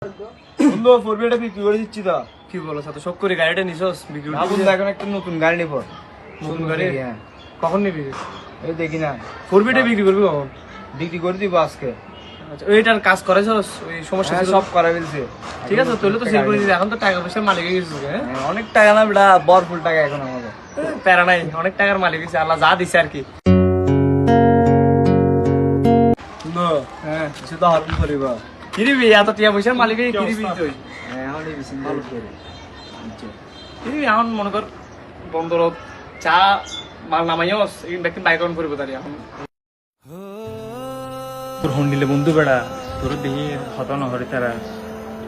বন্ধু ফোরবিটা বিক্রি করে দিচ্ছি তো। কি বলো তো সব করে গাড়িটা নিছস বিক্রি না করে বন্ধু, দিবি? এখন একটা নতুন গাড়ি নেব। নতুন গাড়ি? হ্যাঁ, কখন নিবি? এই দেখি না, ফোরবিটা বিক্রি করবি কখন? বিক্রি করে দিব আজকে। আচ্ছা ওইটার কাজ করেছস? ওই সমস্যা হ্যাঁ, ছিল? সব করা ফেলছে। ঠিক আছে তাহলে তো সেল করে দিবি। এখন তো টাকা পয়সার মালিক হয়ে গেছিস, হ্যাঁ? হ্যাঁ, অনেক টাকা না বেটা, বরফুল টাকা এখন আমাদের। প্যারা নাই, অনেক টাকার মালিক হয়েছে, আল্লাহ যা দিছে আর কি। বন্ধু, হ্যাঁ কিছু তো হারুন করিব। কি দিবি? এত টাকা পয়সার মালিক হয়ে কি দিবি তুই? হ্যাঁ, এখন এই বেশি ভালো করে। আচ্ছা। কি দিবি? এখন মনে কর বন্দর চা মাল নামাইস এই ব্যক্তি বাইক অন করবো তারি এখন। তোর ফোন দিলে বন্ধু বেড়া তোর দেখি হত নহরে তারা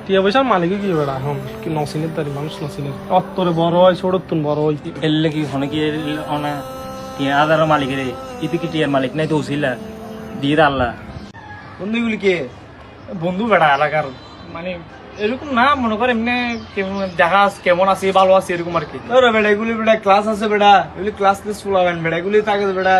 টিয়া পয়সার মালিক কি বেড়া এখন কি নসিনের তারি মানুষ নসিনের অত্তরে বড় হয় ছোট তুন বড় হয় এলে কি হনে কি অনা টিয়া আদার মালিকের ইতি কি টিয়ার মালিক নাই তো উছিলা দিয়ে দে আল্লাহ বন্ধু এগুলি কে? বন্ধু বেড়া এলাকার, মানে এরকম না, মনে কর এমনি দেখা কেমন আছে ভালো আছে এরকম আর কি। ধরো বেটা, এগুলি বেটা ক্লাস আছে বেটা, এগুলি ক্লাস টেস্ট ফুলাবেন বেটা, এগুলি থাকে বেটা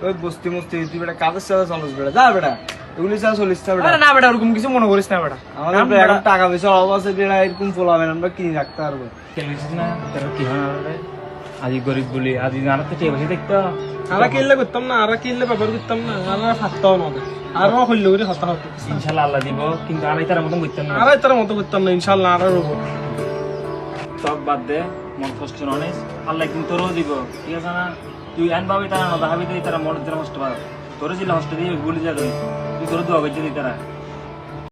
ওই বস্তি মস্তি তুই বেটা কাজের সাথে চলিস বেটা, যা বেটা এগুলি ছাড়া চলিস না বেটা। আরে না বেটা ওরকম কিছু মনে করিস না বেটা। আমাদের বেটা এখন টাকা পয়সা অভাব আছে বেটা, এরকম ফুলাবেন আমরা কিনে রাখতে পারবো। খেলেছিস না তোর কি হয় আজি গরিব বলি আজি জানা তো টিয়া পয়সা দেখতো আর কিনলে করতাম না, আর কিনলে ব্যবহার করতাম না, আর ফাটতাম আমাদের আর হইল করে হতা হতো ইনশাল্লাহ আল্লাহ দিব কিন্তু আমি তার মতন করতাম না আর তার মতো করতাম না ইনশাল্লাহ। আর সব বাদ দে মন কষ্ট নয় আল্লাহ একদিন তোরও দিব ঠিক আছে না তুই আন পাবি তারা না ভাবি তারা মনের জন্য কষ্ট পাবে তোর জিলা কষ্ট দিয়ে ভুলে যাবে তুই তোর দোয়া করতে দিই তারা